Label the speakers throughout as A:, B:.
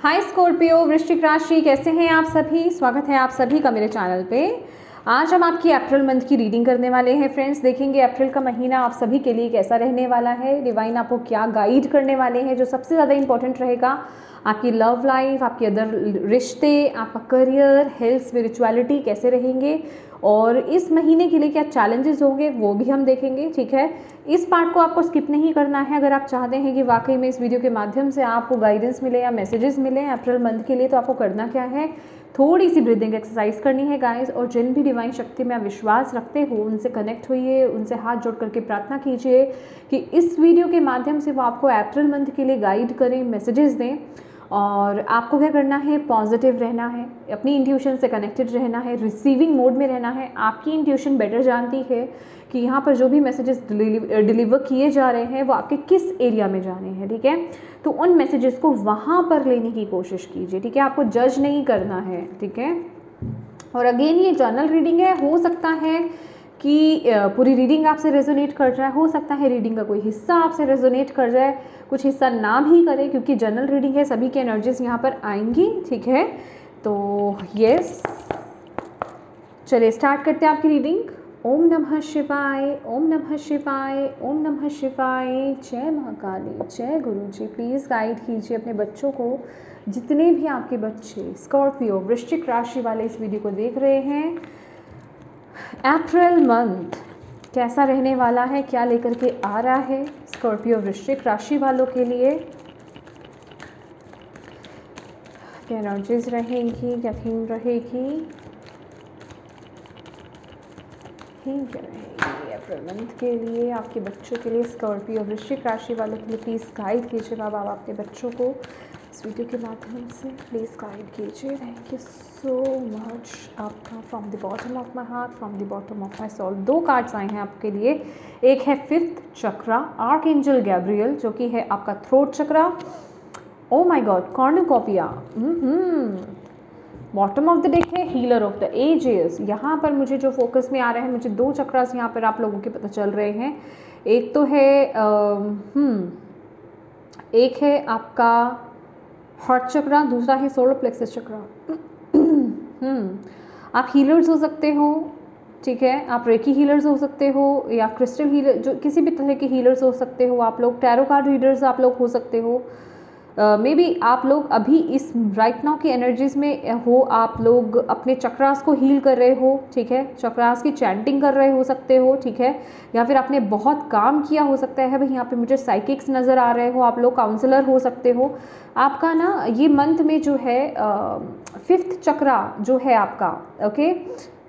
A: हाय Scorpio, वृश्चिक राशि, कैसे हैं आप सभी। स्वागत है आप सभी का मेरे चैनल पे। आज हम आपकी अप्रैल मंथ की रीडिंग करने वाले हैं फ्रेंड्स। देखेंगे अप्रैल का महीना आप सभी के लिए कैसा रहने वाला है, डिवाइन आपको क्या गाइड करने वाले हैं। जो सबसे ज़्यादा इंपॉर्टेंट रहेगा आपकी लव लाइफ, आपके अदर रिश्ते, आपका करियर, हेल्थ, स्पिरिचुअलिटी कैसे रहेंगे और इस महीने के लिए क्या चैलेंजेस होंगे वो भी हम देखेंगे। ठीक है, इस पार्ट को आपको स्किप नहीं करना है। अगर आप चाहते हैं कि वाकई में इस वीडियो के माध्यम से आपको गाइडेंस मिले या मैसेजेस मिले अप्रैल मंथ के लिए, तो आपको करना क्या है, थोड़ी सी ब्रीदिंग एक्सरसाइज करनी है गाइस। और जिन भी डिवाइन शक्ति में आप विश्वास रखते हो उनसे कनेक्ट होइए, उनसे हाथ जोड़ करके प्रार्थना कीजिए कि इस वीडियो के माध्यम से वो आपको अप्रैल मंथ के लिए गाइड करें, मैसेजेस दें। और आपको क्या करना है, पॉजिटिव रहना है, अपनी इंट्यूशन से कनेक्टेड रहना है, रिसीविंग मोड में रहना है। आपकी इंट्यूशन बेटर जानती है कि यहाँ पर जो भी मैसेजेस डिलीवर किए जा रहे हैं वो आपके किस एरिया में जाने हैं। ठीक है, तो उन मैसेजेस को वहाँ पर लेने की कोशिश कीजिए। ठीक है, आपको जज नहीं करना है। ठीक है, और अगेन ये जर्नल रीडिंग है, हो सकता है कि पूरी रीडिंग आपसे रेजोनेट कर जाए, हो सकता है रीडिंग का कोई हिस्सा आपसे रेजोनेट कर जाए, कुछ हिस्सा ना भी करे, क्योंकि जनरल रीडिंग है, सभी की एनर्जीज यहाँ पर आएंगी। ठीक है, तो यस, चलिए स्टार्ट करते हैं आपकी रीडिंग। ओम नमः शिवाय, ओम नमः शिवाय, ओम नमः शिवाय। जय महाकाली, जय गुरु जी। प्लीज़ गाइड कीजिए अपने बच्चों को, जितने भी आपके बच्चे स्कॉर्पियो वृश्चिक राशि वाले इस वीडियो को देख रहे हैं। अप्रैल मंथ कैसा रहने वाला है, क्या लेकर के आ रहा है स्कॉर्पियो वृश्चिक राशि वालों के लिए, क्या एनर्जीज रहेंगी, क्या थीम रहेगी, थीम क्या रहेगी अप्रैल मंथ के लिए आपके बच्चों के लिए, स्कॉर्पियो वृश्चिक राशि वालों के लिए। प्लीज़ गाइड कीजिए बाबा आप अपने बच्चों को इस वीडियो के माध्यम से, प्लीज़ गाइड कीजिए। थैंक यू सो मच आपका, from the bottom of my heart, from the bottom of my soul. 2 cards आए हैं आपके लिए। एक है 5th चक्रा, आर्क एंजल गैब्रियल, जो कि है आपका throat chakra. Oh my god, cornucopia. Bottom of the deck है हीलर ऑफ द एजेस। यहाँ पर मुझे जो फोकस में आ रहा है, मुझे 2 चक्रास यहाँ पर आप लोगों के पता चल रहे हैं। एक तो है एक है आपका हार्ट चक्रा, दूसरा है सोलर प्लेक्सस चक्रा। आप हीलर्स हो सकते हो, ठीक है, आप रेकी हीलर्स हो सकते हो या क्रिस्टल हीलर, जो किसी भी तरह के हीलर्स हो सकते हो आप लोग। टैरो कार्ड रीडर्स आप लोग हो सकते हो। मे बी आप लोग अभी इस राइट नाउ की एनर्जीज में हो, आप लोग अपने चक्रास को हील कर रहे हो। ठीक है, चक्रास की चैंटिंग कर रहे हो सकते हो। ठीक है, या फिर आपने बहुत काम किया हो सकता है। भाई यहाँ पे मुझे साइकिक्स नज़र आ रहे हो, आप लोग काउंसलर हो सकते हो। आपका ना ये मंथ में जो है 5th चक्रा जो है आपका, ओके,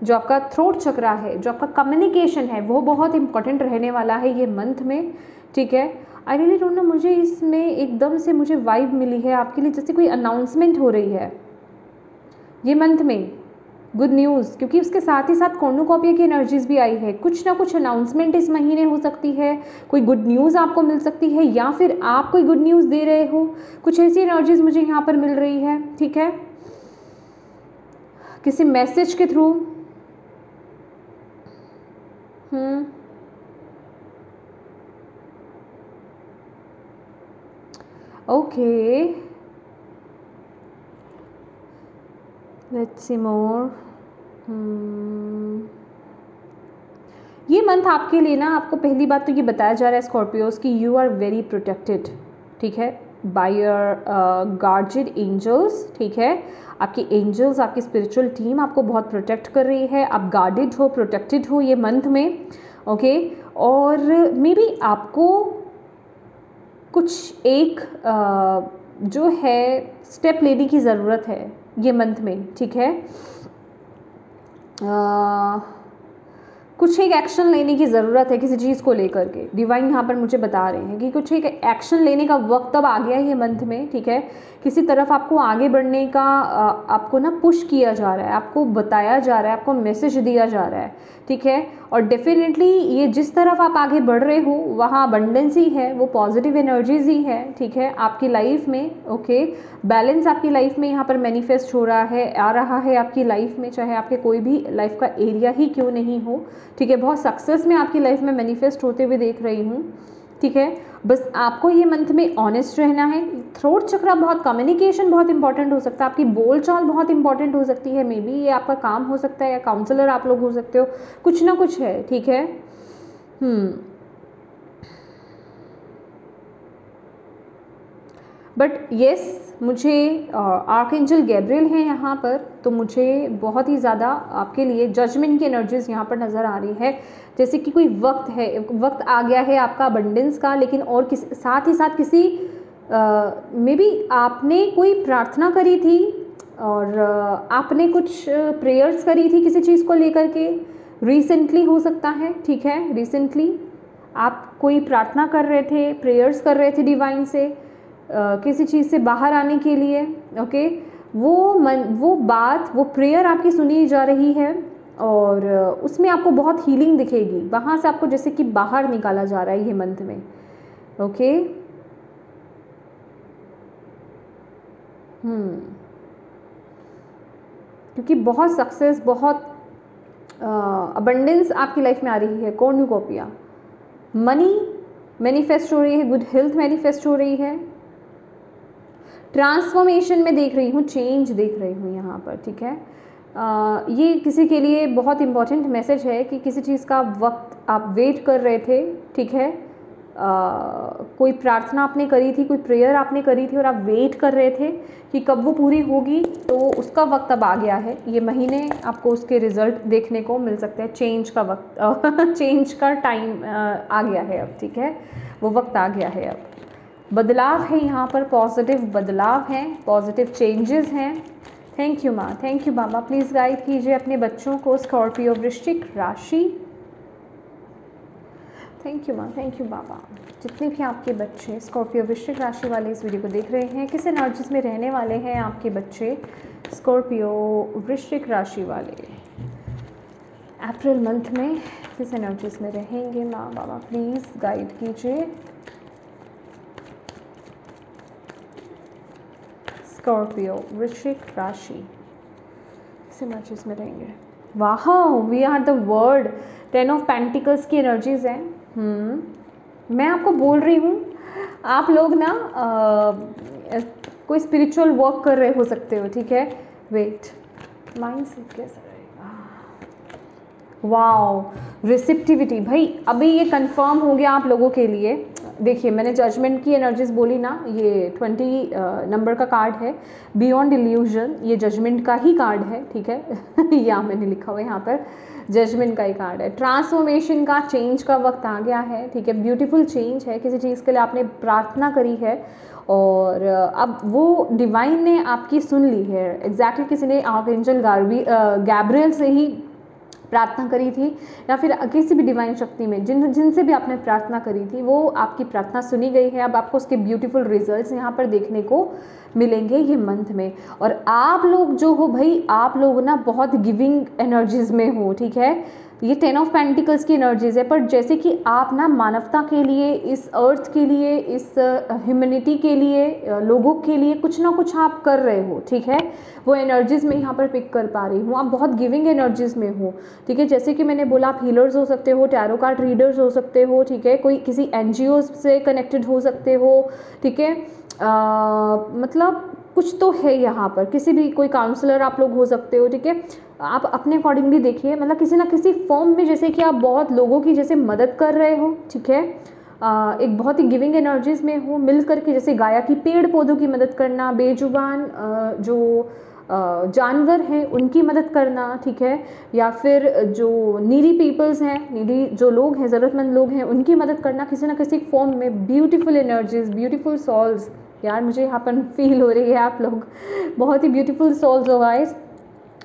A: जो आपका थ्रोट चक्रा है, जो आपका कम्युनिकेशन है, वो बहुत इंपॉर्टेंट रहने वाला है ये मंथ में। ठीक है, आई रियली डोंट नो, मुझे इसमें एकदम से मुझे वाइब मिली है आपके लिए, जैसे कोई अनाउंसमेंट हो रही है ये मंथ में, गुड न्यूज़, क्योंकि उसके साथ ही साथ कॉर्नुकोपिया की एनर्जीज भी आई है। कुछ ना कुछ अनाउंसमेंट इस महीने हो सकती है, कोई गुड न्यूज़ आपको मिल सकती है, या फिर आप कोई गुड न्यूज़ दे रहे हो। कुछ ऐसी एनर्जीज मुझे यहाँ पर मिल रही है। ठीक है, किसी मैसेज के थ्रू। ओके, लेट्स सी मोर। ये मंथ आपके लिए ना, आपको पहली बात तो ये बताया जा रहा है स्कॉर्पियोज की यू आर वेरी प्रोटेक्टेड। ठीक है, बाय योर गार्जियन एंजल्स। ठीक है, आपके एंजल्स, आपकी स्पिरिचुअल टीम आपको बहुत प्रोटेक्ट कर रही है। आप गार्डेड हो, प्रोटेक्टेड हो ये मंथ में। ओके, और मे बी आपको कुछ एक जो है स्टेप लेने की ज़रूरत है ये मंथ में। ठीक है, कुछ एक एक्शन लेने की ज़रूरत है किसी चीज़ को लेकर के। डिवाइन यहाँ पर मुझे बता रहे हैं कि कुछ एक एक्शन लेने का वक्त अब आ गया है ये मंथ में। ठीक है, किसी तरफ आपको आगे बढ़ने का आपको ना पुश किया जा रहा है, आपको बताया जा रहा है, आपको मैसेज दिया जा रहा है। ठीक है, और डेफिनेटली ये जिस तरफ आप आगे बढ़ रहे हो वहाँ अबंडेंस ही है, वो पॉजिटिव एनर्जीज ही है। ठीक है, आपकी लाइफ में ओके, बैलेंस आपकी लाइफ में यहाँ पर मैनिफेस्ट हो रहा है, आ रहा है आपकी लाइफ में, चाहे आपके कोई भी लाइफ का एरिया ही क्यों नहीं हो। ठीक है, बहुत सक्सेस में आपकी लाइफ में मैनिफेस्ट होते हुए देख रही हूँ। ठीक है। बस आपको ये मंथ में ऑनेस्ट रहना है। थ्रोट चक्रा बहुत, कम्युनिकेशन बहुत इंपॉर्टेंट हो सकता है, आपकी बोलचाल बहुत इंपॉर्टेंट हो सकती है। मे बी ये आपका काम हो सकता है या काउंसलर आप लोग हो सकते हो, कुछ ना कुछ है, ठीक है। बट येस, मुझे आर्कएंजल गैब्रियल हैं यहाँ पर, तो मुझे बहुत ही ज़्यादा आपके लिए जजमेंट की एनर्जीज यहाँ पर नज़र आ रही है। जैसे कि कोई वक्त है, वक्त आ गया है आपका अबंडेंस का, लेकिन और साथ ही साथ किसी मे बी आपने कोई प्रार्थना करी थी और आपने कुछ प्रेयर्स करी थी किसी चीज़ को लेकर के, रिसेंटली हो सकता है, ठीक है। रिसेंटली आप कोई प्रार्थना कर रहे थे, प्रेयर्स कर रहे थे डिवाइन से किसी चीज़ से बाहर आने के लिए, ओके। वो बात, वो प्रेयर आपकी सुनी जा रही है और उसमें आपको बहुत हीलिंग दिखेगी। वहाँ से आपको जैसे कि बाहर निकाला जा रहा है ये मंथ में, ओके। क्योंकि बहुत सक्सेस, बहुत अबंडेंस आपकी लाइफ में आ रही है। कॉर्नुकोपिया, मनी मैनिफेस्ट हो रही है, गुड हेल्थ मैनिफेस्ट हो रही है, ट्रांसफॉर्मेशन में देख रही हूँ, चेंज देख रही हूँ यहाँ पर, ठीक है। ये किसी के लिए बहुत इंपॉर्टेंट मैसेज है कि किसी चीज़ का वक्त आप वेट कर रहे थे, ठीक है। कोई प्रार्थना आपने करी थी, कोई प्रेयर आपने करी थी और आप वेट कर रहे थे कि कब वो पूरी होगी, तो उसका वक्त अब आ गया है। ये महीने आपको उसके रिजल्ट देखने को मिल सकते हैं। चेंज का वक्त चेंज का टाइम आ गया है अब, ठीक है। वो वक्त आ गया है, अब बदलाव है यहाँ पर, पॉजिटिव बदलाव हैं, पॉजिटिव चेंजेस हैं। थैंक यू माँ, thank you Baba. Please guide कीजिए अपने बच्चों को, स्कॉर्पियो वृश्चिक राशि। थैंक यू माँ, थैंक यू बाबा। जितने भी आपके बच्चे स्कॉर्पियो वृश्चिक राशि वाले इस वीडियो को देख रहे हैं, किस एनर्जीज में रहने वाले हैं आपके बच्चे स्कॉर्पियो वृश्चिक राशि वाले अप्रैल मंथ में, किस एनर्जीज में रहेंगे माँ बाबा, प्लीज़ गाइड कीजिए। स्कॉर्पियो वृश्चिक राशि किस एनर्जीज में रहेंगे। वाह, we are the word, 10 of pentacles की एनर्जीज हैं। मैं आपको बोल रही हूँ, आप लोग ना कोई स्पिरिचुअल वर्क कर रहे हो सकते हो, ठीक है। वेट, माइंड से कैसा रहेगा। वाओ, रिसेप्टिविटी, भाई अभी ये कंफर्म हो गया आप लोगों के लिए। देखिए, मैंने जजमेंट की एनर्जीज बोली ना, ये 20 नंबर का कार्ड है, बियॉन्ड इल्यूजन, ये जजमेंट का ही कार्ड है, ठीक है। यहाँ मैंने लिखा हुआ है, यहाँ पर जजमेंट का ही कार्ड है। ट्रांसफॉर्मेशन का, चेंज का वक्त आ गया है, ठीक है। ब्यूटीफुल चेंज है, किसी चीज़ के लिए आपने प्रार्थना करी है और अब वो डिवाइन ने आपकी सुन ली है। एग्जैक्टली किसी ने आर्कएंजल गैब्रियल से ही प्रार्थना करी थी या फिर किसी भी डिवाइन शक्ति में जिनसे भी आपने प्रार्थना करी थी, वो आपकी प्रार्थना सुनी गई है। अब आपको उसके ब्यूटीफुल रिजल्ट्स यहाँ पर देखने को मिलेंगे ये मंथ में। और आप लोग जो हो भाई, आप लोग ना बहुत गिविंग एनर्जीज में हो, ठीक है। ये 10 ऑफ पेंटिकल्स की एनर्जीज है, पर जैसे कि आप ना मानवता के लिए, इस अर्थ के लिए, इस ह्यूमैनिटी के लिए, लोगों के लिए कुछ ना कुछ आप कर रहे हो, ठीक है। वो एनर्जीज में यहाँ पर पिक कर पा रही हूँ। आप बहुत गिविंग एनर्जीज में हो, ठीक है। जैसे कि मैंने बोला, आप हीलर्स हो सकते हो, टैरो कार्ड रीडर्स हो सकते हो, ठीक है। कोई किसी NGO से कनेक्टेड हो सकते हो, ठीक है। मतलब कुछ तो है यहाँ पर, किसी भी कोई काउंसलर आप लोग हो सकते हो, ठीक है। आप अपने अकॉर्डिंगली देखिए, मतलब किसी ना किसी फॉर्म में जैसे कि आप बहुत लोगों की जैसे मदद कर रहे हो, ठीक है। एक बहुत ही गिविंग एनर्जीज में हो, मिल करके, जैसे गाया की पेड़ पौधों की मदद करना, बेजुबान जो जानवर हैं उनकी मदद करना, ठीक है। या फिर जो नीडी पीपल्स हैं, नीडी जो लोग हैं, ज़रूरतमंद लोग हैं, उनकी मदद करना किसी ना किसी फॉर्म में। ब्यूटीफुल एनर्जीज, ब्यूटीफुल सोल्स, यार मुझे यहाँ पर फील हो रही है आप लोग बहुत ही ब्यूटीफुल सोल्स हो गाइस।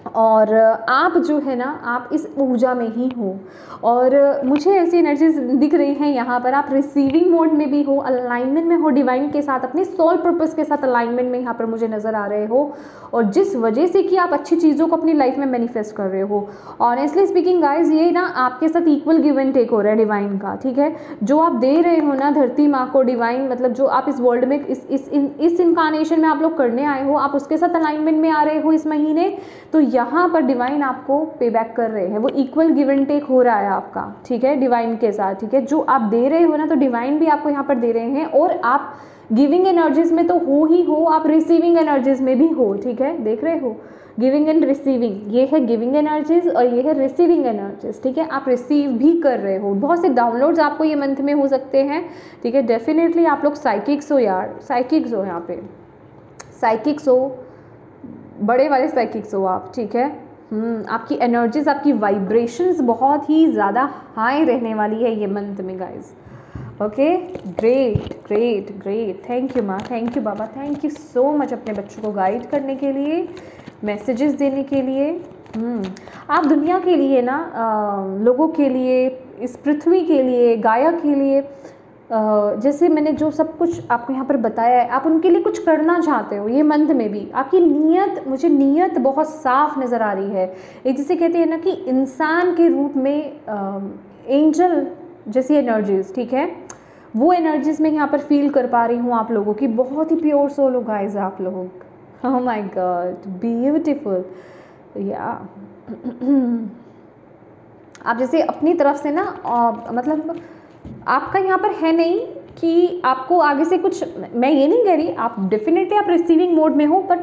A: और आप जो है ना, आप इस ऊर्जा में ही हो और मुझे ऐसी एनर्जीज दिख रही हैं यहाँ पर। आप रिसीविंग मोड में भी हो, अलाइनमेंट में हो डिवाइन के साथ, अपने सोल पर्पस के साथ अलाइनमेंट में यहाँ पर मुझे नज़र आ रहे हो, और जिस वजह से कि आप अच्छी चीज़ों को अपनी लाइफ में मैनिफेस्ट कर रहे हो। ऑनेस्टली स्पीकिंग गाइज, ये ना आपके साथ इक्वल गिव एंड टेक हो रहा है डिवाइन का, ठीक है। जो आप दे रहे हो ना धरती माँ को, डिवाइन मतलब जो आप इस वर्ल्ड में इस इनकारनेशन में आप लोग करने आए हो, आप उसके साथ अलाइनमेंट में आ रहे हो इस महीने। तो यहाँ पर डिवाइन आपको पे बैक कर रहे हैं, वो इक्वल गिव एंड टेक हो रहा है आपका, ठीक है, डिवाइन के साथ, ठीक है। जो आप दे रहे हो ना, तो डिवाइन भी आपको यहाँ पर दे रहे हैं, और आप गिविंग एनर्जीज में तो हो ही हो, आप रिसीविंग एनर्जीज में भी हो, ठीक है, देख रहे हो, गिविंग एंड रिसीविंग, ये है गिविंग एनर्जीज और ये है रिसीविंग एनर्जीज, ठीक है। आप रिसीव भी कर रहे हो, बहुत से डाउनलोड्स आपको ये मंथ में हो सकते हैं, ठीक है। डेफिनेटली आप लोग साइकिक्स हो यार, साइकिक्स हो, यहाँ पे साइकिक्स हो, बड़े वाले साइकिक्स हो आप, ठीक है। आपकी एनर्जीज, आपकी वाइब्रेशंस बहुत ही ज़्यादा हाई रहने वाली है ये मंथ में guys. Okay, great great great, thank you माँ, थैंक यू बाबा, थैंक यू सो मच अपने बच्चों को गाइड करने के लिए, मैसेजेस देने के लिए। आप दुनिया के लिए ना, लोगों के लिए, इस पृथ्वी के लिए, गाया के लिए, जैसे मैंने जो सब कुछ आपको यहाँ पर बताया है, आप उनके लिए कुछ करना चाहते हो ये मंथ में भी। आपकी नीयत, मुझे नीयत बहुत साफ नज़र आ रही है। एक जिसे कहते हैं ना कि इंसान के रूप में एंजल जैसी एनर्जीज, ठीक है, वो एनर्जीज मैं यहाँ पर फील कर पा रही हूँ आप लोगों की। बहुत ही प्योर सोल हो गाइज आप लोग। ओह माय गॉड, ब्यूटीफुल। या आप जैसे अपनी तरफ से ना, मतलब आपका यहाँ पर है नहीं कि आपको आगे से कुछ, मैं ये नहीं कह रही, आप डेफिनेटली आप रिसीविंग मोड में हो, बट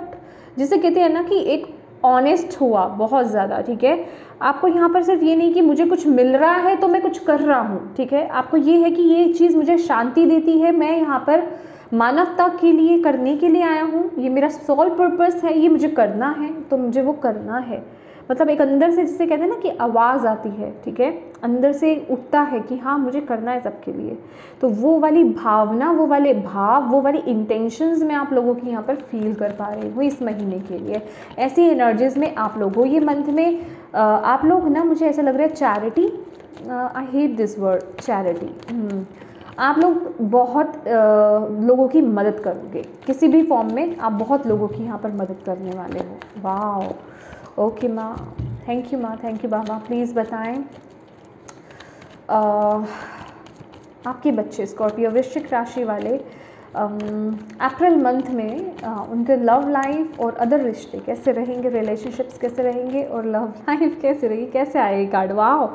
A: जिसे कहते हैं ना कि एक ऑनेस्ट हुआ बहुत ज़्यादा, ठीक है। आपको यहाँ पर सिर्फ ये नहीं कि मुझे कुछ मिल रहा है तो मैं कुछ कर रहा हूँ, ठीक है। आपको ये है कि ये चीज़ मुझे शांति देती है, मैं यहाँ पर मानवता के लिए करने के लिए आया हूँ, ये मेरा सोल पर्पस है, ये मुझे करना है तो मुझे वो करना है। मतलब एक अंदर से जिसे कहते हैं ना कि आवाज़ आती है, ठीक है, अंदर से उठता है कि हाँ मुझे करना है सबके लिए। तो वो वाली भावना, वो वाले भाव, वो वाली इंटेंशंस मैं आप लोगों की यहाँ पर फील कर पा रही हूँ इस महीने के लिए। ऐसी एनर्जीज में आप लोग हो ये मंथ में। आप लोग ना, मुझे ऐसा लग रहा है charity, I hate this word charity, आप लोग बहुत लोगों की मदद करोगे किसी भी फॉर्म में, आप बहुत लोगों की यहाँ पर मदद करने वाले हो। वाह, ओके माँ, थैंक यू माँ, थैंक यू बाबा। प्लीज़ बताएं आपके बच्चे स्कॉर्पियो वृश्चिक राशि वाले अप्रैल मंथ में उनके लव लाइफ और अदर रिश्ते कैसे रहेंगे, रिलेशनशिप्स कैसे रहेंगे और लव लाइफ कैसे रहेगी। कैसे आएगा कार्ड? वाह,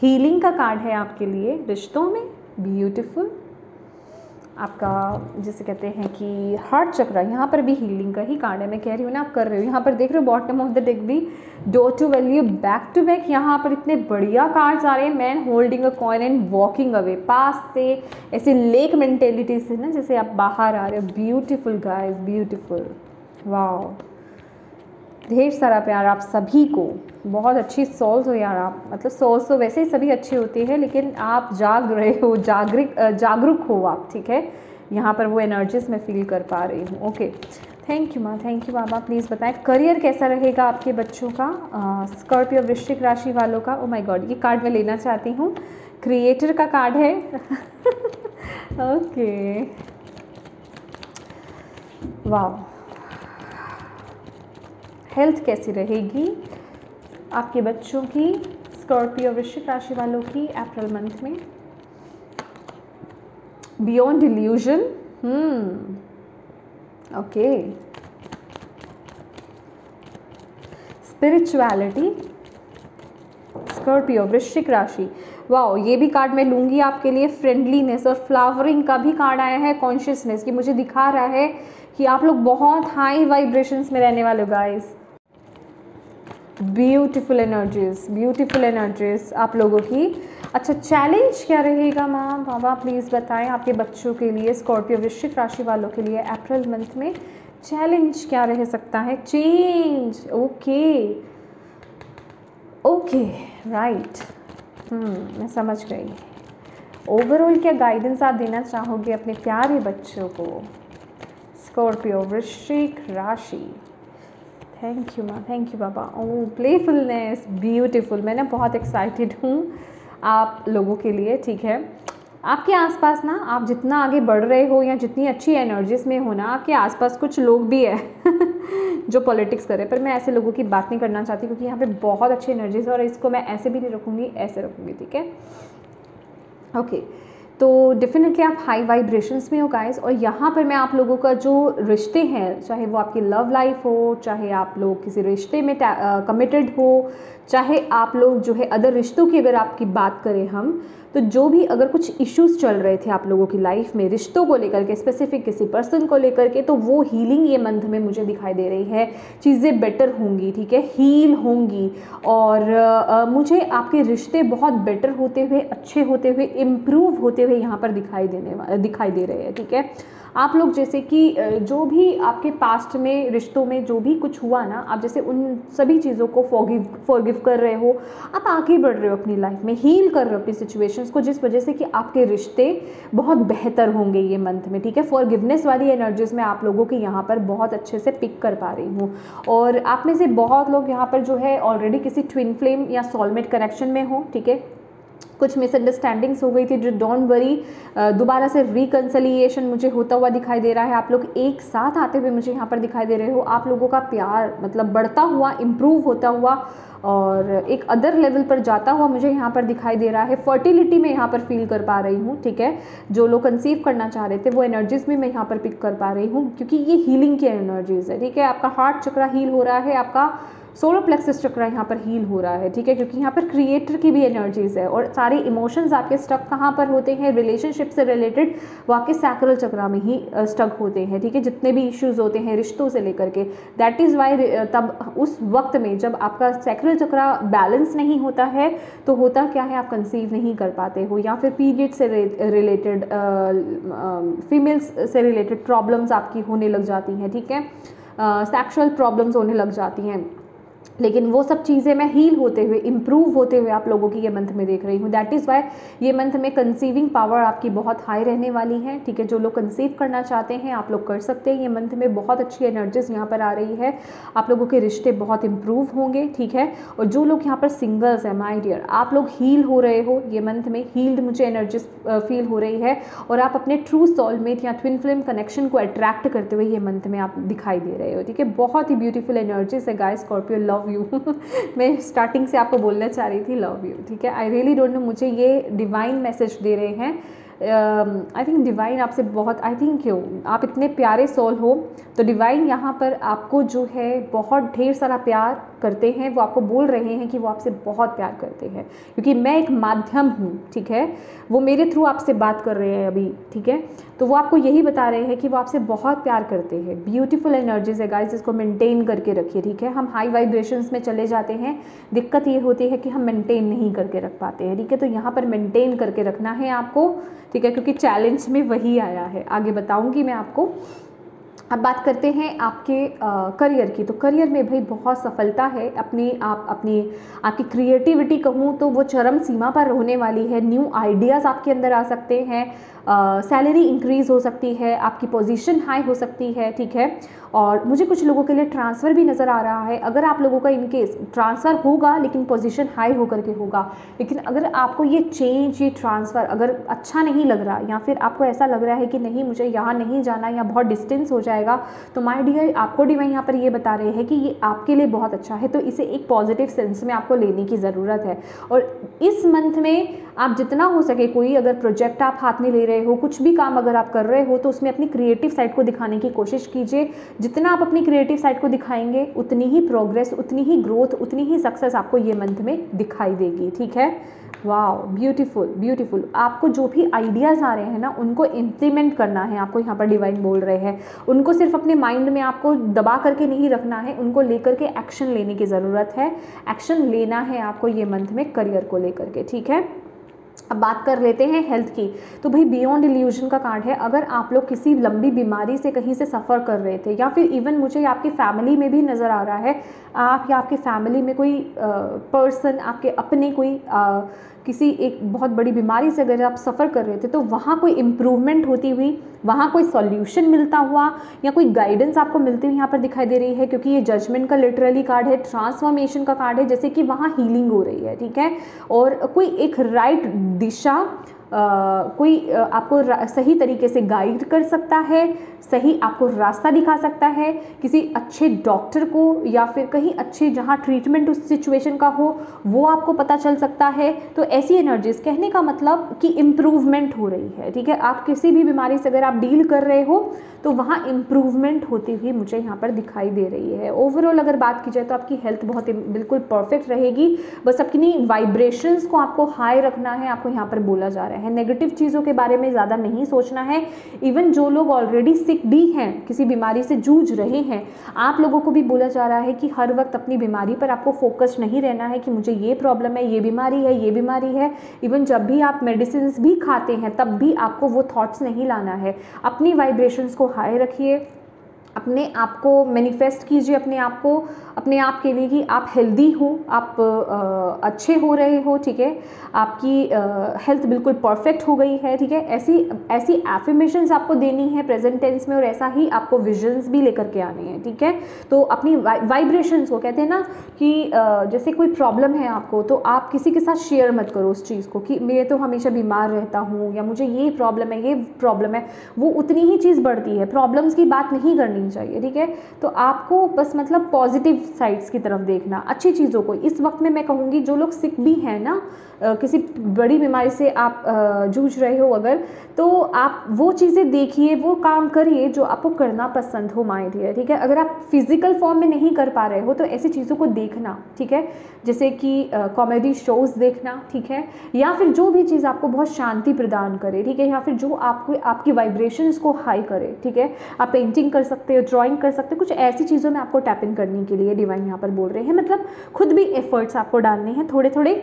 A: हीलिंग का कार्ड है आपके लिए रिश्तों में। ब्यूटीफुल। आपका जिसे कहते हैं कि हार्ट चक्र, यहाँ पर भी हीलिंग का ही कार्ड है। मैं कह रही हूँ ना, आप कर रहे हो। यहाँ पर देख रहे हो बॉटम ऑफ द डेक भी door to value, back to back, यहाँ पर इतने बढ़िया कार्ड्स आ रहे हैं। Man holding a coin and walking away, पास से ऐसे लेक मेंटेलिटी से ना, जैसे आप बाहर आ रहे हो। Beautiful guys, beautiful. वाह, ढेर सारा प्यार आप सभी को। बहुत अच्छी सोल्स हो यार आप, मतलब सोल्स तो वैसे ही सभी अच्छे होते हैं, लेकिन आप जाग रहे हो, जागरूक हो आप, ठीक है। यहाँ पर वो एनर्जीज मैं फील कर पा रही हूँ। ओके, थैंक यू माँ, थैंक यू बाबा। प्लीज़ बताएं करियर कैसा रहेगा आपके बच्चों का, स्कॉर्पियो वृश्चिक राशि वालों का। ओ माय गॉड, ये कार्ड मैं लेना चाहती हूँ, क्रिएटर का कार्ड है। ओके, वाह। हेल्थ कैसी रहेगी आपके बच्चों की, स्कॉर्पियो वृश्चिक राशि वालों की अप्रैल मंथ में? Beyond illusion, okay. Spirituality, Scorpio वृश्चिक राशि। वाओ, ये भी कार्ड मैं लूँगी आपके लिए। फ्रेंडलीनेस और फ्लावरिंग का भी कार्ड आया है। कॉन्शियसनेस की मुझे दिखा रहा है कि आप लोग बहुत हाई वाइब्रेशंस में रहने वाले हो गाइस। ब्यूटीफुल एनर्जीज आप लोगों की। अच्छा, चैलेंज क्या रहेगा माँ बाबा? प्लीज़ बताएं आपके बच्चों के लिए, स्कॉर्पियो वृश्चिक राशि वालों के लिए अप्रैल मंथ में चैलेंज क्या रह सकता है? चेंज, ओके ओके, राइट, मैं समझ गई। ओवरऑल क्या गाइडेंस आप देना चाहोगे अपने प्यारे बच्चों को, स्कॉर्पियो वृश्चिक राशि? थैंक यू माँ, thank you Baba. Oh, playfulness, beautiful. मैं ना बहुत एक्साइटेड हूँ आप लोगों के लिए, ठीक है। आपके आसपास ना, आप जितना आगे बढ़ रहे हो या जितनी अच्छी एनर्जीज में हो ना, आपके आसपास कुछ लोग भी है जो पॉलिटिक्स कर रहे हैं, पर मैं ऐसे लोगों की बात नहीं करना चाहती, क्योंकि यहाँ पे बहुत अच्छी एनर्जीज है और इसको मैं ऐसे भी नहीं रखूँगी, ऐसे रखूँगी, ठीक है। ओके, तो डेफिनेटली आप हाई वाइब्रेशंस में हो गाइस। और यहाँ पर मैं आप लोगों का जो रिश्ते हैं, चाहे वो आपकी लव लाइफ हो, चाहे आप लोग किसी रिश्ते में कमिटेड हो, चाहे आप लोग जो है अदर रिश्तों की अगर आपकी बात करें हम, तो जो भी अगर कुछ इश्यूज़ चल रहे थे आप लोगों की लाइफ में रिश्तों को लेकर के, स्पेसिफिक किसी पर्सन को लेकर के, तो वो हीलिंग ये मंथ में मुझे दिखाई दे रही है। चीज़ें बेटर होंगी, ठीक है, हील होंगी। और मुझे आपके रिश्ते बहुत बेटर होते हुए, अच्छे होते हुए, इम्प्रूव होते हुए यहाँ पर दिखाई दे रहे हैं, ठीक है। आप लोग जैसे कि जो भी आपके पास्ट में रिश्तों में जो भी कुछ हुआ ना, आप जैसे उन सभी चीज़ों को फॉरगिव कर रहे हो, आप आगे बढ़ रहे हो अपनी लाइफ में, हील कर रहे हो अपनी सिचुएशंस को, जिस वजह से कि आपके रिश्ते बहुत बेहतर होंगे ये मंथ में, ठीक है। फॉरगिवनेस वाली एनर्जीज में आप लोगों की यहाँ पर बहुत अच्छे से पिक कर पा रही हूँ। और आप में से बहुत लोग यहाँ पर जो है ऑलरेडी किसी ट्विन फ्लेम या सोलमेट कनेक्शन में हो, ठीक है। कुछ मिसअंडरस्टैंडिंग्स हो गई थी, जो डोंट वरी, दोबारा से रिकन्सिलिएशन मुझे होता हुआ दिखाई दे रहा है। आप लोग एक साथ आते हुए मुझे यहाँ पर दिखाई दे रहे हो। आप लोगों का प्यार मतलब बढ़ता हुआ, इम्प्रूव होता हुआ और एक अदर लेवल पर जाता हुआ मुझे यहाँ पर दिखाई दे रहा है। फर्टिलिटी में यहाँ पर फील कर पा रही हूँ, ठीक है। जो लोग कंसीव करना चाह रहे थे वो एनर्जीज भी मैं यहाँ पर पिक कर पा रही हूँ, क्योंकि ये हीलिंग की एनर्जीज है, ठीक है। आपका हार्ट चक्रा हील हो रहा है, आपका सोलर प्लेक्सस चक्र यहाँ पर हील हो रहा है, ठीक है, क्योंकि यहाँ पर क्रिएटर की भी एनर्जीज है। और सारे इमोशंस आपके स्टक कहाँ पर होते हैं, रिलेशनशिप से रिलेटेड, वो आपके सैक्रल चक्र में ही स्टक होते हैं, ठीक है। जितने भी इश्यूज होते हैं रिश्तों से लेकर के, दैट इज़ वाई तब उस वक्त में जब आपका सैक्रल चक्र बैलेंस नहीं होता है, तो होता क्या है, आप कंसीव नहीं कर पाते हो, या फिर पीरियड से रिलेटेड, फीमेल्स से रिलेटेड प्रॉब्लम्स आपकी होने लग जाती हैं, ठीक है। सेक्सुअल प्रॉब्लम्स होने लग जाती हैं। लेकिन वो सब चीज़ें मैं हील होते हुए, इम्प्रूव होते हुए आप लोगों की ये मंथ में देख रही हूँ। दैट इज़ वाई ये मंथ में कंसीविंग पावर आपकी बहुत हाई रहने वाली है, ठीक है। जो लोग कंसीव करना चाहते हैं आप लोग कर सकते हैं। ये मंथ में बहुत अच्छी एनर्जीज यहाँ पर आ रही है, आप लोगों के रिश्ते बहुत इम्प्रूव होंगे, ठीक है। और जो लोग यहाँ पर सिंगल्स हैं, माय डियर, आप लोग हील हो रहे हो ये मंथ में, हील्ड मुझे एनर्जीज फील हो रही है। और आप अपने ट्रू सोलमेट या ट्विन फ्लेम कनेक्शन को अट्रैक्ट करते हुए ये मंथ में आप दिखाई दे रहे हो, ठीक है। बहुत ही ब्यूटीफुल एनर्जीज है गाइस। स्कॉर्पियो लव यू मैं स्टार्टिंग से आपको बोलना चाह रही थी लव यू, ठीक है। आई रियली डोंट नो, मुझे ये डिवाइन मैसेज दे रहे हैं। आई थिंक डिवाइन आपसे बहुत, आई थिंक क्यों आप इतने प्यारे सोल हो, तो डिवाइन यहाँ पर आपको जो है बहुत ढेर सारा प्यार करते हैं। वो आपको बोल रहे हैं कि वो आपसे बहुत प्यार करते हैं, क्योंकि मैं एक माध्यम हूँ, ठीक है। वो मेरे थ्रू आपसे बात कर रहे हैं अभी, ठीक है। तो वो आपको यही बता रहे हैं कि वो आपसे बहुत प्यार करते हैं। ब्यूटीफुल एनर्जीज है गाइस, इसको मेंटेन करके रखिए, ठीक है। हम हाई वाइब्रेशंस में चले जाते हैं, दिक्कत ये होती है कि हम मेंटेन नहीं करके रख पाते हैं, ठीक है। तो यहाँ पर मेंटेन करके रखना है आपको, ठीक है, क्योंकि चैलेंज में वही आया है। आगे बताऊंगी मैं आपको। अब बात करते हैं आपके करियर की। तो करियर में भाई बहुत सफलता है, आपकी क्रिएटिविटी कहूँ तो वो चरम सीमा पर होने वाली है। न्यू आइडियाज़ आपके अंदर आ सकते हैं, सैलरी इंक्रीज़ हो सकती है, आपकी पोजीशन हाई हो सकती है, ठीक है। और मुझे कुछ लोगों के लिए ट्रांसफ़र भी नज़र आ रहा है। अगर आप लोगों का इनकेस ट्रांसफ़र होगा लेकिन पोजीशन हाई होकर के होगा, लेकिन अगर आपको ये चेंज, ये ट्रांसफ़र अगर अच्छा नहीं लग रहा, या फिर आपको ऐसा लग रहा है कि नहीं मुझे यहाँ नहीं जाना या बहुत डिस्टेंस हो जाएगा, तो माय डियर आपको डिवाइन यहाँ पर ये बता रहे हैं कि ये आपके लिए बहुत अच्छा है। तो इसे एक पॉजिटिव सेंस में आपको लेने की ज़रूरत है। और इस मंथ में आप जितना हो सके, कोई अगर प्रोजेक्ट आप हाथ में ले रहे हो, कुछ भी काम अगर आप कर रहे हो, तो उसमें अपनी क्रिएटिव साइड को दिखाने की कोशिश कीजिए। जितना आप अपनी क्रिएटिव साइड को दिखाएंगे उतनी ही प्रोग्रेस, उतनी ही ग्रोथ, उतनी ही सक्सेस आपको ये मंथ में दिखाई देगी, ठीक है। वाह, ब्यूटीफुल ब्यूटीफुल। आपको जो भी आइडियाज़ आ रहे हैं ना, उनको इम्प्लीमेंट करना है आपको, यहाँ पर डिवाइन बोल रहे हैं। उनको सिर्फ अपने माइंड में आपको दबा करके नहीं रखना है, उनको लेकर के एक्शन लेने की ज़रूरत है। एक्शन लेना है आपको ये मंथ में करियर को लेकर के, ठीक है। अब बात कर लेते हैं हेल्थ की। तो भाई बियॉन्ड इल्यूजन का कार्ड है। अगर आप लोग किसी लंबी बीमारी से कहीं से सफ़र कर रहे थे, या फिर इवन मुझे आपकी फैमिली में भी नज़र आ रहा है, आप या आपकी फैमिली में कोई पर्सन, आपके अपने कोई किसी एक बहुत बड़ी बीमारी से अगर आप सफ़र कर रहे थे, तो वहाँ कोई इम्प्रूवमेंट होती हुई, वहाँ कोई सॉल्यूशन मिलता हुआ, या कोई गाइडेंस आपको मिलती हुई यहाँ पर दिखाई दे रही है, क्योंकि ये जजमेंट का लिटरली कार्ड है, ट्रांसफॉर्मेशन का कार्ड है, जैसे कि वहाँ हीलिंग हो रही है, ठीक है। और कोई एक राइट दिशा कोई आपको सही तरीके से गाइड कर सकता है, सही आपको रास्ता दिखा सकता है, किसी अच्छे डॉक्टर को या फिर कहीं अच्छे जहाँ ट्रीटमेंट उस सिचुएशन का हो वो आपको पता चल सकता है। तो ऐसी एनर्जीज, कहने का मतलब कि इम्प्रूवमेंट हो रही है, ठीक है। आप किसी भी बीमारी से अगर आप डील कर रहे हो तो वहाँ इम्प्रूवमेंट होती हुई मुझे यहाँ पर दिखाई दे रही है। ओवरऑल अगर बात की जाए तो आपकी हेल्थ बहुत बिल्कुल परफेक्ट रहेगी, बस अपनी वाइब्रेशंस को आपको हाई रखना है, आपको यहाँ पर बोला जा रहा है। नेगेटिव चीज़ों के बारे में ज़्यादा नहीं सोचना है। इवन जो लोग ऑलरेडी सिक भी हैं, किसी बीमारी से जूझ रहे हैं, आप लोगों को भी बोला जा रहा है कि हर वक्त अपनी बीमारी पर आपको फोकस नहीं रहना है कि मुझे ये प्रॉब्लम है, ये बीमारी है, ये बीमारी है। इवन जब भी आप मेडिसिन भी खाते हैं तब भी आपको वो थॉट्स नहीं लाना है। अपनी वाइब्रेशंस को हाई रखिए, अपने आप को मैनिफेस्ट कीजिए, अपने आप के लिए कि आप हेल्दी हो, आप अच्छे हो रहे हो, ठीक है। आपकी हेल्थ बिल्कुल परफेक्ट हो गई है, ठीक है। ऐसी एफर्मेशंस आपको देनी है प्रेजेंट टेंस में, और ऐसा ही आपको विजन्स भी लेकर के आने हैं, ठीक है। तो अपनी वाइब्रेशंस को, कहते हैं ना कि जैसे कोई प्रॉब्लम है आपको, तो आप किसी के साथ शेयर मत करो उस चीज़ को कि मैं तो हमेशा बीमार रहता हूँ या मुझे ये प्रॉब्लम है, वो उतनी ही चीज़ बढ़ती है। प्रॉब्लम्स की बात नहीं करनी चाहिए, ठीक है। तो आपको बस मतलब पॉजिटिव साइड्स की तरफ देखना, अच्छी चीज़ों को। इस वक्त में मैं कहूँगी जो लोग सिक भी हैं ना, किसी बड़ी बीमारी से आप जूझ रहे हो अगर, तो आप वो चीज़ें देखिए, वो काम करिए जो आपको करना पसंद हो, माय डियर, ठीक है। अगर आप फिजिकल फॉर्म में नहीं कर पा रहे हो तो ऐसी चीज़ों को देखना, ठीक है, जैसे कि कॉमेडी शोज़ देखना, ठीक है, या फिर जो भी चीज़ आपको बहुत शांति प्रदान करे, ठीक है, या फिर जो आपकी वाइब्रेशंस को हाई करे, ठीक है। आप पेंटिंग कर सकते हो, ड्राइंग कर सकते हो, कुछ ऐसी चीज़ों में आपको टैप इन करने के लिए डिवाइन यहाँ पर बोल रहे हैं। मतलब खुद भी एफर्ट्स आपको डालने हैं थोड़े थोड़े,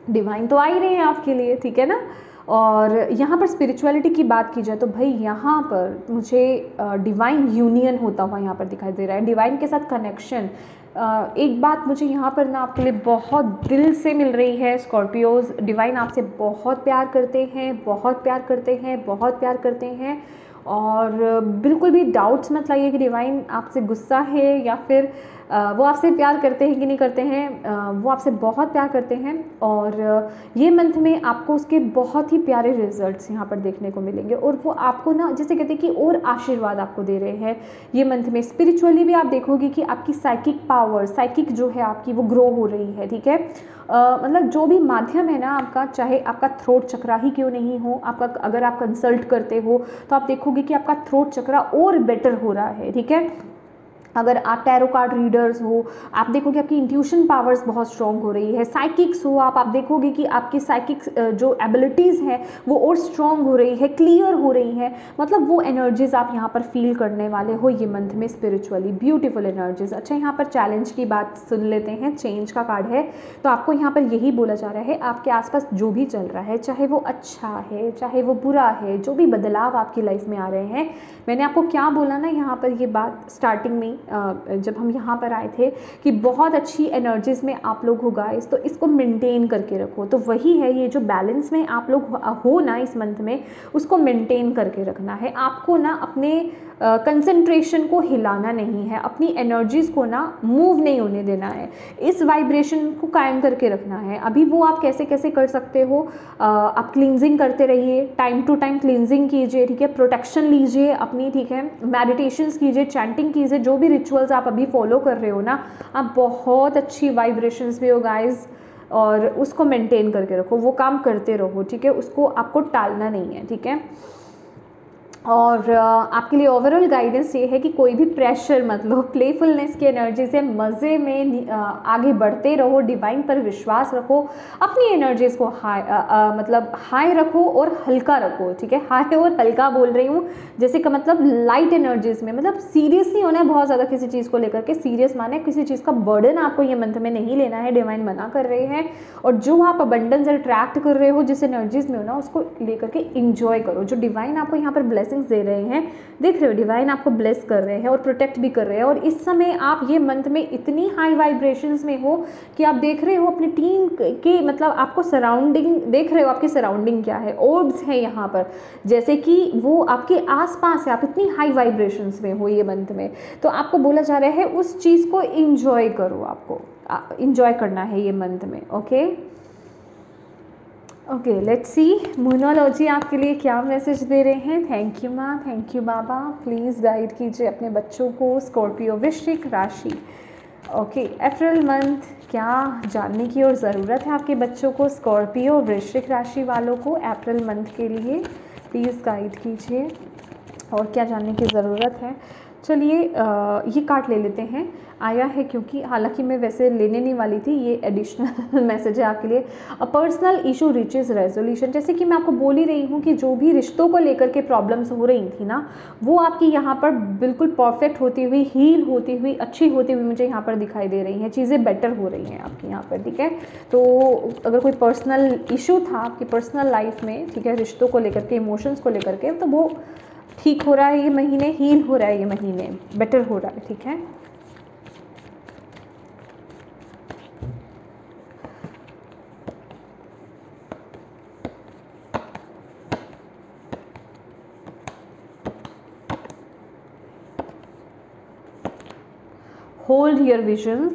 A: डिवाइन तो आ ही रहे हैं आपके लिए, ठीक है ना। और यहाँ पर स्पिरिचुअलिटी की बात की जाए तो भाई यहाँ पर मुझे डिवाइन यूनियन होता हुआ यहाँ पर दिखाई दे रहा है, डिवाइन के साथ कनेक्शन। एक बात मुझे यहाँ पर ना आपके लिए बहुत दिल से मिल रही है, स्कॉर्पियोज, डिवाइन आपसे बहुत प्यार करते हैं, बहुत प्यार करते हैं, बहुत प्यार करते हैं। और बिल्कुल भी डाउट्स मत लाइए कि डिवाइन आपसे गुस्सा है या फिर वो आपसे प्यार करते हैं कि नहीं करते हैं। वो आपसे बहुत प्यार करते हैं, और ये मंथ में आपको उसके बहुत ही प्यारे रिजल्ट्स यहाँ पर देखने को मिलेंगे। और वो आपको ना, जैसे कहते हैं कि और आशीर्वाद आपको दे रहे हैं ये मंथ में। स्पिरिचुअली भी आप देखोगे कि आपकी साइकिक पावर, साइकिक जो है आपकी, वो ग्रो हो रही है, ठीक है। मतलब जो भी माध्यम है ना आपका, चाहे आपका थ्रोट चक्रा ही क्यों नहीं हो, आपका अगर आप कंसल्ट करते हो तो आप देखोगे कि आपका थ्रोट चक्रा और बेटर हो रहा है, ठीक है। अगर आप टैरो कार्ड रीडर्स हो, आप देखोगे आपकी इंट्यूशन पावर्स बहुत स्ट्रॉन्ग हो रही है। साइकिक्स हो आप देखोगे कि आपकी साइकिक जो एबिलिटीज़ हैं वो और स्ट्रॉन्ग हो रही है, क्लियर हो रही है। मतलब वो एनर्जीज़ आप यहाँ पर फील करने वाले हो ये मंथ में स्पिरिचुअली, ब्यूटीफुल एनर्जीज। अच्छा, यहाँ पर चैलेंज की बात सुन लेते हैं, चेंज का कार्ड है। तो आपको यहाँ पर यही बोला जा रहा है, आपके आसपास जो भी चल रहा है, चाहे वो अच्छा है चाहे वो बुरा है, जो भी बदलाव आपकी लाइफ में आ रहे हैं, मैंने आपको क्या बोला ना यहाँ पर, ये बात स्टार्टिंग में जब हम यहाँ पर आए थे कि बहुत अच्छी एनर्जीज में आप लोग हो गाइस, तो इसको मेंटेन करके रखो। तो वही है, ये जो बैलेंस में आप लोग हो ना इस मंथ में, उसको मेंटेन करके रखना है आपको ना। अपने कंसंट्रेशन को हिलाना नहीं है, अपनी एनर्जीज को ना मूव नहीं होने देना है, इस वाइब्रेशन को कायम करके रखना है। अभी वो आप कैसे कैसे कर सकते हो, आप क्लींजिंग करते रहिए, टाइम टू टाइम क्लींजिंग कीजिए, ठीक है, प्रोटेक्शन लीजिए अपनी, ठीक है, मेडिटेशंस कीजिए, चैंटिंग कीजिए, जो भी रिचुअल्स आप अभी फॉलो कर रहे हो ना, आप बहुत अच्छी वाइब्रेशंस में हो गाइज, और उसको मेंटेन करके रखो, वो काम करते रहो, ठीक है, उसको आपको टालना नहीं है, ठीक है। और आपके लिए ओवरऑल गाइडेंस ये है कि कोई भी प्रेशर मत लो, प्लेफुलनेस की एनर्जी से मज़े में आगे बढ़ते रहो, डिवाइन पर विश्वास रखो, अपनी एनर्जीज़ को मतलब हाई रखो और हल्का रखो, ठीक है। हाई और हल्का बोल रही हूँ, जैसे कि मतलब लाइट एनर्जीज़ में, मतलब सीरियस नहीं होना है बहुत ज़्यादा किसी चीज़ को लेकर के, सीरियस माने किसी चीज़ का बर्डन आपको ये मंथ में नहीं लेना है, डिवाइन मना कर रहे हैं। और जो आप अबंडेंस अट्रैक्ट कर रहे हो, जिस एनर्जीज़ में हो ना, उसको लेकर के इंजॉय करो। जो डिवाइन आपको यहाँ पर ब्लेसिंग दे रहे हैं, देख रहे हो, डिवाइन आपको ब्लेस कर रहे हैं और प्रोटेक्ट भी कर रहे हैं। और इस समय आप ये मंथ में इतनी हाई वाइब्रेशंस में हो कि आप देख रहे हो अपनी टीम के, मतलब आपको सराउंडिंग देख रहे हो, आपकी सराउंडिंग क्या है, ऑर्ब्स है यहाँ पर, जैसे कि वो आपके आसपास है, आप इतनी हाई वाइब्रेशंस में हो ये मंथ में। तो आपको बोला जा रहा है उस चीज़ को इंजॉय करो, आपको इंजॉय करना है ये मंथ में, ओके। ओके, लेट्स सी मोनोलॉजी आपके लिए क्या मैसेज दे रहे हैं। थैंक यू माँ, thank you Baba. Please guide कीजिए अपने बच्चों को। स्कॉर्पियो वृश्चिक राशि। ओके, अप्रैल मंथ क्या जानने की और ज़रूरत है आपके बच्चों को, स्कॉर्पियो वृश्चिक राशि वालों को अप्रैल मंथ के लिए प्लीज़ गाइड कीजिए और क्या जानने की ज़रूरत है। चलिए ये कार्ड ले लेते हैं। आया है क्योंकि हालांकि मैं वैसे लेने नहीं वाली थी, ये एडिशनल मैसेज है आपके लिए। A personal issue reaches resolution. जैसे कि मैं आपको बोल ही रही हूँ कि जो भी रिश्तों को लेकर के प्रॉब्लम्स हो रही थी ना, वो आपकी यहाँ पर बिल्कुल परफेक्ट होती हुई, हील होती हुई, अच्छी होती हुई मुझे यहाँ पर दिखाई दे रही हैं। चीज़ें बेटर हो रही हैं आपकी यहाँ पर, ठीक है। तो अगर कोई पर्सनल इशू था आपकी पर्सनल लाइफ में, ठीक है, रिश्तों को लेकर के, इमोशंस को लेकर के, तो वो ठीक हो रहा है ये महीने, हील हो रहा है ये महीने, बेटर हो रहा है, ठीक है। Hold your vision.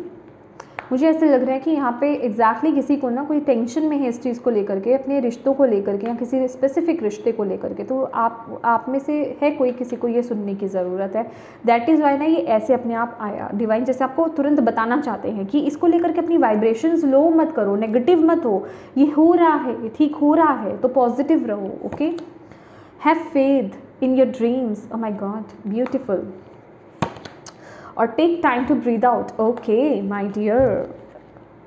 A: मुझे ऐसे लग रहा है कि यहाँ पे एग्जैक्टली किसी को ना कोई टेंशन में है इस चीज़ को लेकर के, अपने रिश्तों को लेकर के या किसी स्पेसिफिक रिश्ते को लेकर के। तो आप में से है कोई, किसी को ये सुनने की ज़रूरत है। दैट इज़ वाई ना ये ऐसे अपने आप आया। डिवाइन जैसे आपको तुरंत बताना चाहते हैं कि इसको लेकर के अपनी वाइब्रेशंस लो मत करो, नेगेटिव मत हो, ये हो रहा है, ये ठीक हो रहा है, तो पॉजिटिव रहो। Okay, have faith in your dreams. Oh my god, beautiful. और take time to breathe out. Okay my dear,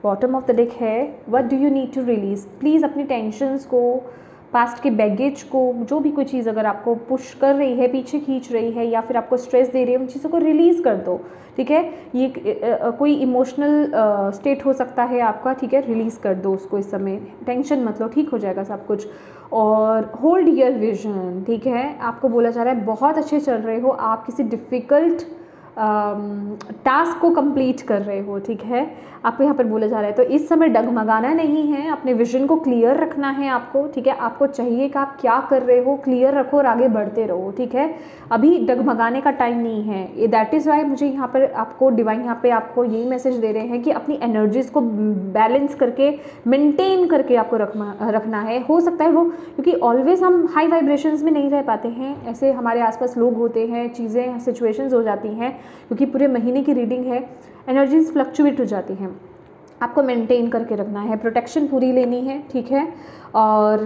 A: bottom of the deck है what do you need to release. Please अपनी टेंशन्स को, past के baggage को, जो भी कोई चीज़ अगर आपको पुश कर रही है, पीछे खींच रही है या फिर आपको स्ट्रेस दे रही है, उन चीज़ों को रिलीज़ कर दो, ठीक है। ये कोई इमोशनल स्टेट हो सकता है आपका, ठीक है, रिलीज़ कर दो उसको इस समय। टेंशन मत लो, ठीक हो जाएगा सब कुछ। और होल्ड योर विजन, ठीक है। आपको बोला जा रहा है बहुत अच्छे चल रहे हो आप, किसी डिफ़िकल्ट टास्क को कंप्लीट कर रहे हो, ठीक है। आपको यहाँ पर बोला जा रहा है तो इस समय डगमगाना नहीं है, अपने विजन को क्लियर रखना है आपको, ठीक है। आपको चाहिए कि आप क्या कर रहे हो, क्लियर रखो और आगे बढ़ते रहो, ठीक है। अभी डगमगाने का टाइम नहीं है। दैट इज़ वाई मुझे यहाँ पर आपको डिवाइन यहाँ पे आपको यही मैसेज दे रहे हैं कि अपनी एनर्जीज को बैलेंस करके, मेंटेन करके आपको रखना है। हो सकता है वो, क्योंकि ऑलवेज हम हाई वाइब्रेशंस में नहीं रह पाते हैं, ऐसे हमारे आसपास लोग होते हैं, चीज़ें, सिचुएशंस हो जाती हैं, क्योंकि पूरे महीने की रीडिंग है, एनर्जीज फ्लक्चुएट हो जाती हैं। आपको मेंटेन करके रखना है, प्रोटेक्शन पूरी लेनी है, ठीक है। और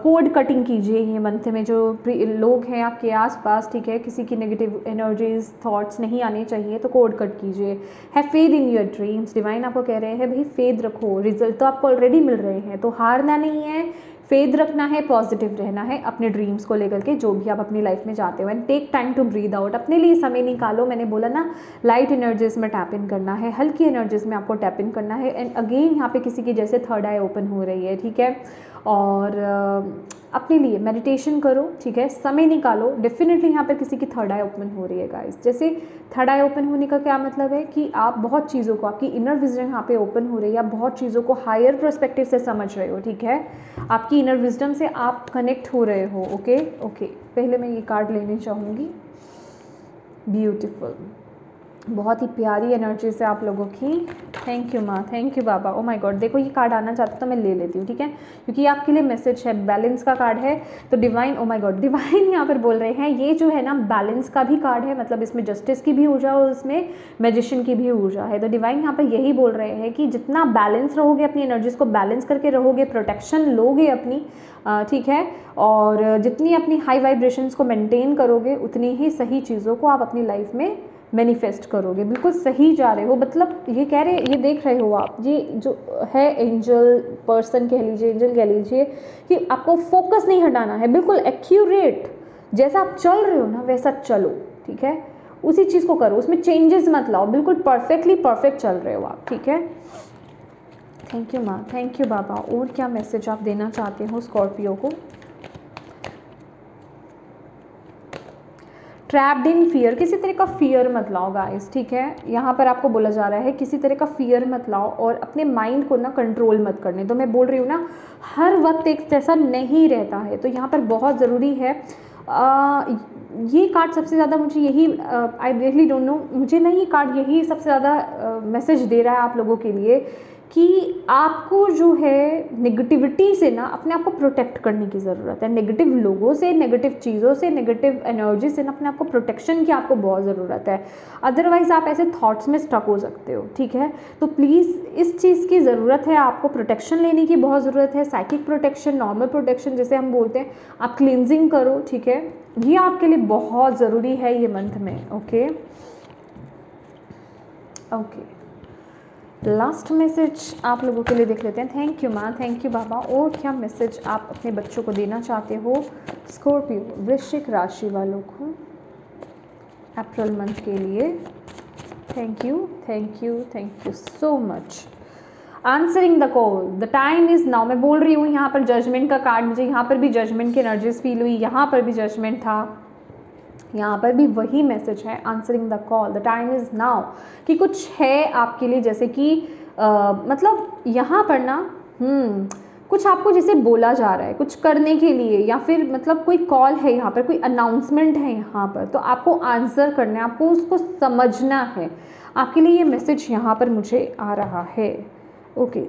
A: कोड कटिंग कीजिए ये मंथ में, जो लोग हैं आपके आसपास, ठीक है, किसी की नेगेटिव एनर्जीज, थॉट्स नहीं आने चाहिए, तो कोड कट कीजिए। Have faith in your dreams. Divine आपको कह रहे हैं भाई फेथ रखो, रिजल्ट तो आपको ऑलरेडी मिल रहे हैं, तो हारना नहीं है, फेथ रखना है, पॉजिटिव रहना है अपने ड्रीम्स को लेकर के, जो भी आप अपनी लाइफ में चाहते हो। And take time to breathe out, अपने लिए समय निकालो। मैंने बोला ना, लाइट एनर्जीज में टैप इन करना है, हल्की एनर्जीज में आपको टैप इन करना है। एंड अगेन यहाँ पे किसी की जैसे थर्ड आई ओपन हो रही है, ठीक है। और अपने लिए मेडिटेशन करो, ठीक है, समय निकालो। डेफिनेटली यहाँ पर किसी की थर्ड आई ओपन हो रही है गाइस। जैसे थर्ड आई ओपन होने का क्या मतलब है कि आप बहुत चीज़ों को, आपकी इनर विजन यहाँ पे ओपन हो रही है, आप बहुत चीज़ों को हायर पर्सपेक्टिव से समझ रहे हो, ठीक है। आपकी इनर विजडम से आप कनेक्ट हो रहे हो। ओके ओके, पहले मैं ये कार्ड लेने चाहूँगी। ब्यूटीफुल, बहुत ही प्यारी एनर्जी से आप लोगों की। थैंक यू माँ, thank you Baba. Oh my God, देखो ये कार्ड आना चाहता तो मैं ले लेती हूँ, ठीक है, क्योंकि आपके लिए मैसेज है, बैलेंस का कार्ड है। तो divine, oh my God, divine यहाँ पर बोल रहे हैं ये जो है ना बैलेंस का भी कार्ड है, मतलब इसमें जस्टिस की भी ऊर्जा और इसमें मैजिशियन की भी ऊर्जा है। तो डिवाइन यहाँ पर यही बोल रहे हैं कि जितना बैलेंस रहोगे, अपनी एनर्जीज को बैलेंस करके रहोगे, प्रोटेक्शन लोगे अपनी, ठीक है, और जितनी अपनी हाई वाइब्रेशंस को मेंटेन करोगे, उतनी ही सही चीज़ों को आप अपनी लाइफ में मैनिफेस्ट करोगे। बिल्कुल सही जा रहे हो, मतलब ये कह रहे, ये देख रहे हो आप, ये जो है एंजल पर्सन कह लीजिए, एंजल कह लीजिए, कि आपको फोकस नहीं हटाना है, बिल्कुल एक्यूरेट जैसा आप चल रहे हो ना वैसा चलो, ठीक है, उसी चीज़ को करो, उसमें चेंजेस मत लाओ, बिल्कुल परफेक्टली परफेक्ट चल रहे हो आप, ठीक है। थैंक यू माँ, थैंक यू बाबा। और क्या मैसेज आप देना चाहते हो स्कॉर्पियो को? ट्रैप्ड इन फियर, किसी तरह का फियर मत लाओ गाइस, ठीक है। यहाँ पर आपको बोला जा रहा है किसी तरह का फियर मत लाओ और अपने माइंड को ना कंट्रोल मत करने। तो मैं बोल रही हूँ ना, हर वक्त एक जैसा नहीं रहता है, तो यहाँ पर बहुत ज़रूरी है। ये कार्ड सबसे ज़्यादा मुझे यही, आई रियली डोंट नो, मुझे ना ये कार्ड यही सबसे ज़्यादा मैसेज दे रहा है आप लोगों के लिए कि आपको जो है नेगेटिविटी से ना अपने आप को प्रोटेक्ट करने की ज़रूरत है। नेगेटिव लोगों से, नेगेटिव चीज़ों से, नेगेटिव एनर्जी से ना अपने आप को प्रोटेक्शन की आपको बहुत ज़रूरत है। अदरवाइज़ आप ऐसे थॉट्स में स्टक हो सकते हो, ठीक है। तो प्लीज़ इस चीज़ की ज़रूरत है, आपको प्रोटेक्शन लेने की बहुत ज़रूरत है। साइकिक प्रोटेक्शन, नॉर्मल प्रोटेक्शन जैसे हम बोलते हैं, आप क्लींजिंग करो, ठीक है। ये आपके लिए बहुत ज़रूरी है ये मंथ में। ओके ओके, लास्ट मैसेज आप लोगों के लिए देख लेते हैं। थैंक यू माँ, थैंक यू बाबा। और क्या मैसेज आप अपने बच्चों को देना चाहते हो स्कॉर्पियो वृश्चिक राशि वालों को अप्रैल मंथ के लिए? Thank you, thank you, thank you so much. Answering the call, the time is now. मैं बोल रही हूँ यहाँ पर जजमेंट का कार्ड, मुझे यहाँ पर भी जजमेंट की एनर्जीज फील हुई, यहाँ पर भी जजमेंट था, यहाँ पर भी वही मैसेज है, answering the call, the time is now. कि कुछ है आपके लिए, जैसे कि मतलब यहाँ पर ना कुछ आपको जैसे बोला जा रहा है कुछ करने के लिए, या फिर मतलब कोई कॉल है यहाँ पर, कोई अनाउंसमेंट है यहाँ पर, तो आपको आंसर करना है, आपको उसको समझना है। आपके लिए ये मैसेज यहाँ पर मुझे आ रहा है। ओके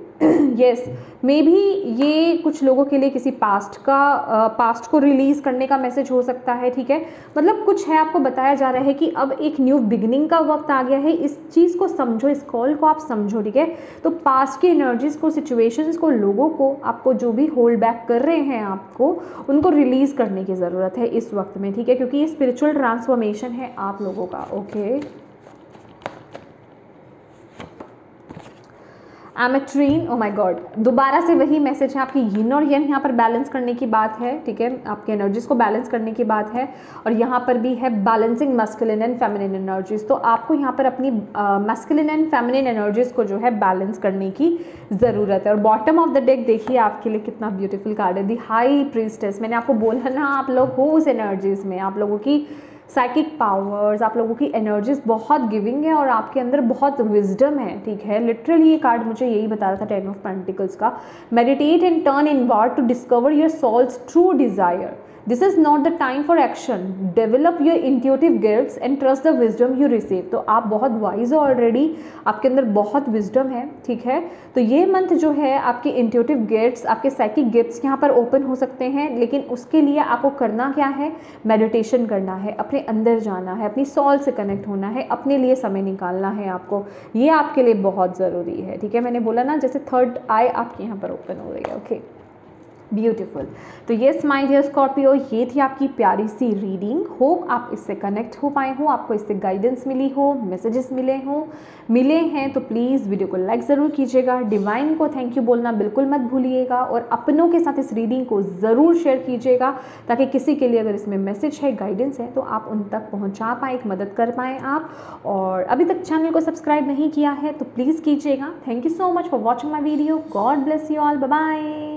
A: यस, मे बी ये कुछ लोगों के लिए किसी पास्ट को रिलीज़ करने का मैसेज हो सकता है, ठीक है। मतलब कुछ है, आपको बताया जा रहा है कि अब एक न्यू बिगिनिंग का वक्त आ गया है। इस चीज़ को समझो, इस कॉल को आप समझो, ठीक है। तो पास्ट की एनर्जीज़ को, सिचुएशंस को, लोगों को, आपको जो भी होल्ड बैक कर रहे हैं आपको, उनको रिलीज़ करने की ज़रूरत है इस वक्त में, ठीक है, क्योंकि ये स्पिरिचुअल ट्रांसफॉर्मेशन है आप लोगों का। ओके, एमेट्रीन, ओ माय गॉड, दोबारा से वही मैसेज है। आपकी यिन और यंग यहाँ पर बैलेंस करने की बात है, ठीक है, आपके एनर्जीज को बैलेंस करने की बात है। और यहाँ पर भी है balancing masculine and feminine energies. तो आपको यहाँ पर अपनी मैस्कुलिन एंड फेमिनिन एनर्जीज को जो है बैलेंस करने की ज़रूरत है। और बॉटम ऑफ द डेक देखिए आपके लिए कितना ब्यूटीफुल कार्ड है, द हाई प्रीस्टेस। मैंने आपको बोला ना, आप लोग हो उस एनर्जीज में, आप लोगों की साइकिक पावर्स, आप लोगों की एनर्जीज बहुत गिविंग है और आपके अंदर बहुत विजडम है, ठीक है। लिटरली ये कार्ड मुझे यही बता रहा था, 10 ऑफ पेंटिकल्स का। Meditate and turn inward to discover your soul's true desire. This is not the time for action, develop your intuitive gifts and trust the wisdom you receive. तो आप बहुत वाइज हो ऑलरेडी, आपके अंदर बहुत wisdom है, ठीक है। तो ये मंथ जो है आपके इंट्यूटिव गिफ्ट्स, आपके साइकिक गिफ्ट्स यहाँ पर ओपन हो सकते हैं, लेकिन उसके लिए आपको करना क्या है, मेडिटेशन करना है, अपने अंदर जाना है, अपनी सोल से कनेक्ट होना है, अपने लिए समय निकालना है आपको। ये आपके लिए बहुत ज़रूरी है, ठीक है। मैंने बोला ना, जैसे थर्ड आई आपकी यहाँ पर ओपन हो रही है। Okay, beautiful. तो येस माय डियर स्कॉर्पियो, ये थी आपकी प्यारी सी रीडिंग। होप आप इससे कनेक्ट हो पाए हो, आपको इससे गाइडेंस मिली हो, मैसेजेस मिले हैं तो प्लीज़ वीडियो को लाइक ज़रूर कीजिएगा। डिवाइन को थैंक यू बोलना बिल्कुल मत भूलिएगा, और अपनों के साथ इस रीडिंग को ज़रूर शेयर कीजिएगा, ताकि किसी के लिए अगर इसमें मैसेज है, गाइडेंस है, तो आप उन तक पहुँचा पाएँ, एक मदद कर पाएँ आप। और अभी तक चैनल को सब्सक्राइब नहीं किया है तो प्लीज़ कीजिएगा। Thank you so much for watching my video. God bless you all, bye bye.